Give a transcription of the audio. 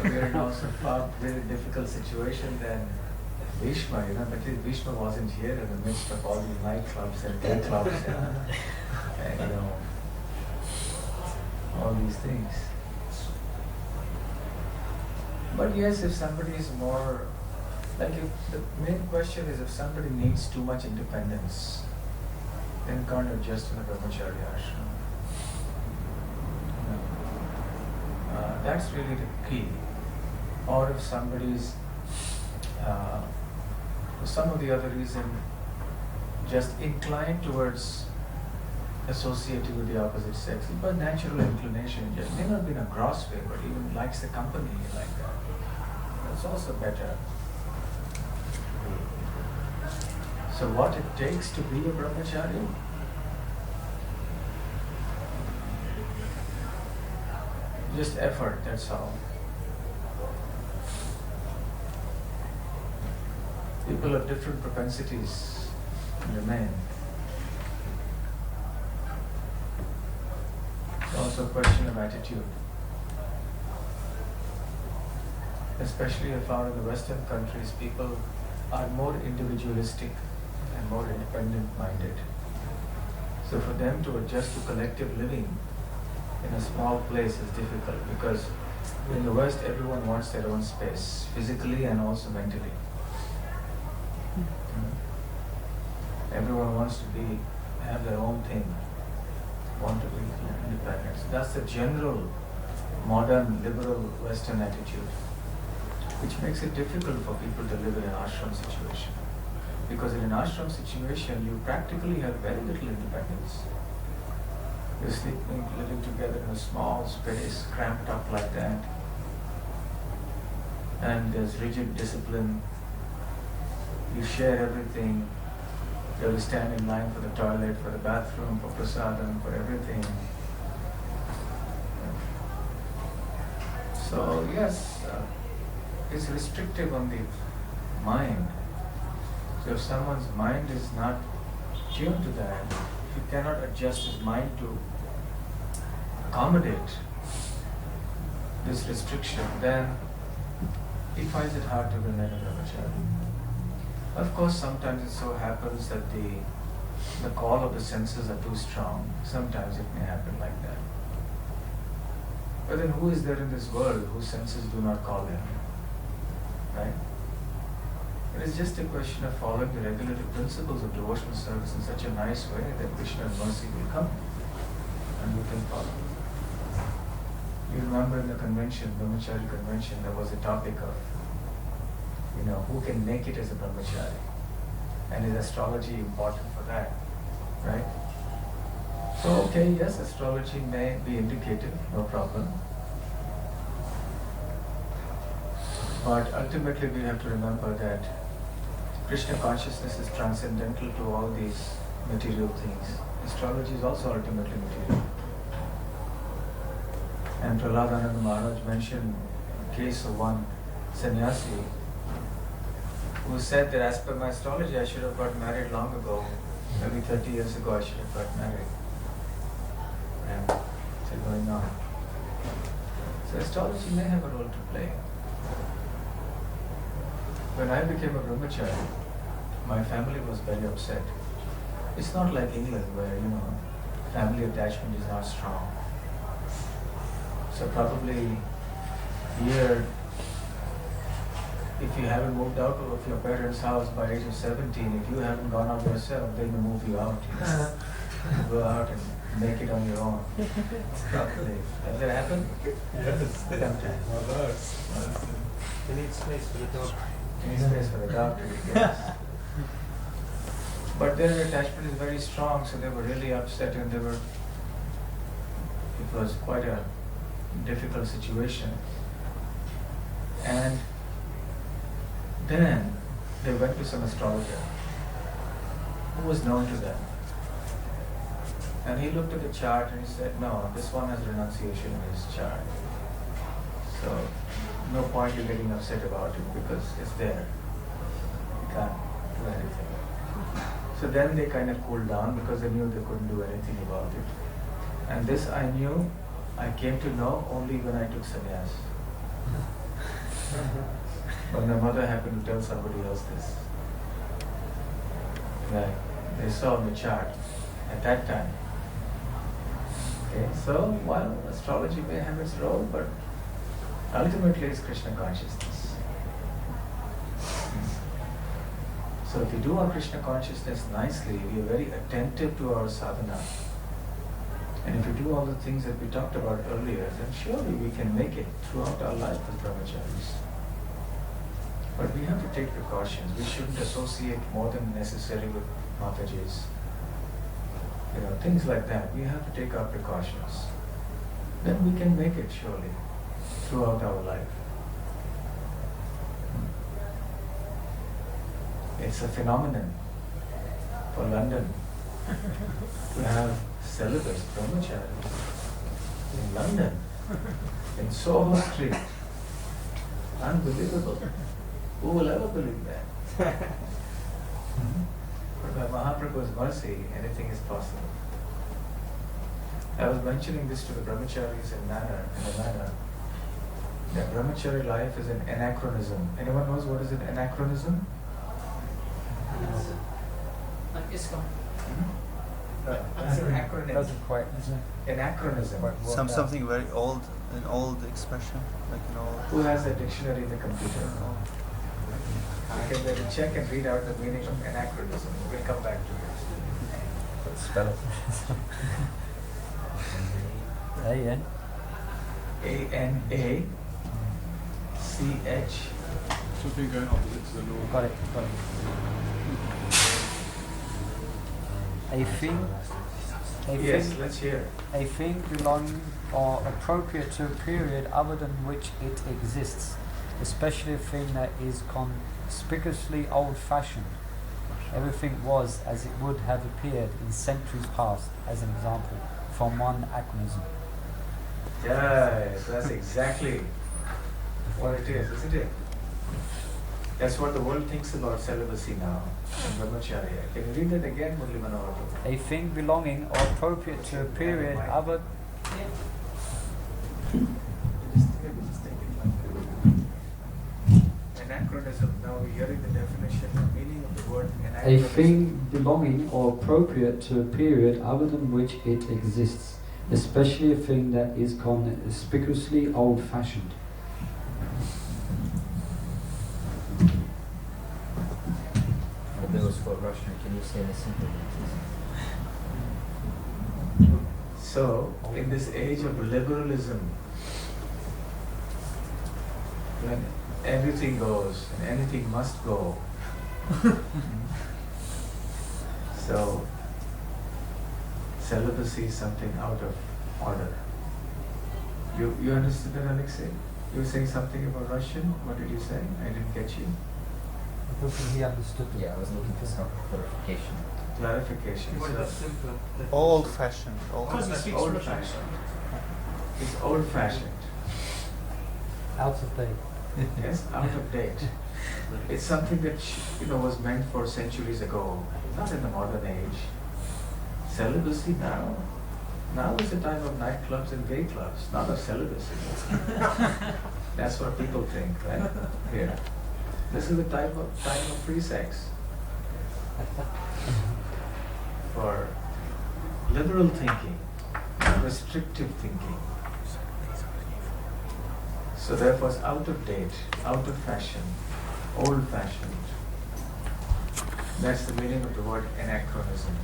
we're in also far very difficult situation than Bhishma, but Bhishma wasn't here in the midst of all these nightclubs and day clubs and all these things. But yes, if somebody is more, if the main question is if somebody needs too much independence, then can't adjust in a brahmachari ashram. That's really the key. Or if somebody's, for some of the other reason, just inclined towards associating with the opposite sex, but natural inclination, just may not be in a gross way, but even likes the company like that. That's also better. So what it takes to be a brahmachari? Just effort, that's all. People have different propensities remain. It's also a question of attitude. Especially if out in the Western countries, people are more individualistic and more independent-minded. So for them to adjust to collective living in a small place is difficult because in the West, everyone wants their own space, physically and also mentally. Everyone wants to have their own thing, want to be independent. So that's the general, modern, liberal Western attitude, which makes it difficult for people to live in an ashram situation. Because in an ashram situation, you practically have very little independence. You're living together in a small space, cramped up like that. And there's rigid discipline. You share everything. You have to stand in line for the toilet, for the bathroom, for prasadam, for everything. So yes, it's restrictive on the mind. So if someone's mind is not tuned to that, if he cannot adjust his mind to accommodate this restriction, then he finds it hard to remain a brahmachari. Of course, sometimes it so happens that the call of the senses are too strong. Sometimes it may happen like that. But then who is there in this world whose senses do not call him? Right? It is just a question of following the regulative principles of devotional service in such a nice way that Krishna's mercy will come and we can follow. You remember in the convention, brahmachari convention, there was a topic of who can make it as a brahmachari? And is astrology important for that? Right? So, okay, yes, astrology may be indicative, no problem. But ultimately we have to remember that Krishna consciousness is transcendental to all these material things. Astrology is also ultimately material. And Prahladananda Maharaj mentioned the case of one sannyasi who said that as per my astrology I should have got married long ago. Maybe 30 years ago I should have got married. And still going on. So astrology may have a role to play. When I became a brahmachari, my family was very upset. It's not like England where, family attachment is not strong. So probably here, if you haven't moved out of your parents' house by age of 17, if you haven't gone out yourself, they will move you out. Go out and make it on your own. Probably. Has that happened? Yes. Sometimes. You need space for the dog. Any space for the dog to be, yes. But their attachment is very strong, so they were really upset and it was quite a difficult situation. And then they went to some astrologer who was known to them. And he looked at the chart and he said, no, this one has renunciation in his chart. So no point you getting upset about it because it's there. You can't do anything. So then they kind of cooled down because they knew they couldn't do anything about it. And this I came to know only when I took sannyas. When my mother happened to tell somebody else this, that they saw on the chart at that time. Okay, so while astrology may have its role, but ultimately it's Krishna consciousness. So if we do our Krishna consciousness nicely, we are very attentive to our sadhana. And if we do all the things that we talked about earlier, then surely we can make it throughout our life as brahmacharis. But we have to take precautions. We shouldn't associate more than necessary with Matajis. Things like that. We have to take our precautions. Then we can make it surely throughout our life. It's a phenomenon for London to have celibate brahmacharis in London, in Soho Street. Unbelievable. Who will ever believe that? But by Mahaprabhu's mercy, anything is possible. I was mentioning this to the brahmacharis in a manner that brahmachari life is an anachronism. Anyone knows what is an anachronism? Like ISKCON. That's an acronym. Doesn't quite. Anachronism. Something very old, an old expression, like an old. Who has a dictionary in the computer? You can maybe check and read out the meaning of anachronism. We'll come back to it. Spell it. A-N. A-N-A-C-H. Something going opposite to the law. Got it. A thing. Yes, let's hear. A thing belonging or appropriate to a period other than which it exists, especially a thing that is conspicuously old-fashioned. Everything was as it would have appeared in centuries past, as an example, from one anachronism. Yes, that's exactly what it is, isn't it? That's what the world thinks about celibacy now, in brahmacharya. Can you read that again, Murli Manohar? A thing belonging or appropriate to a period other... Anachronism. Now we're hearing the definition, the meaning of the word A anachronism. thing belonging or appropriate to a period other than which it exists, especially a thing that is conspicuously old-fashioned. That was for Russian. Can you say anything? So, in this age of liberalism, when everything goes and anything must go, so celibacy is something out of order. You understood that, Alexei? You were saying something about Russian? What did you say? I didn't get you. I don't think he understood. Yeah, I was looking for some clarification. Clarification. So, Old-fashioned. it's old-fashioned. It's old-fashioned. Out of date. Yes, out of date. It's something that was meant for centuries ago, not in the modern age. Celibacy now. Now is the time of nightclubs and gay clubs, not of celibacy. That's what people think, right? Here. This is the time of free sex. For liberal thinking, restrictive thinking. So therefore it's out of date, out of fashion, old-fashioned. That's the meaning of the word anachronism.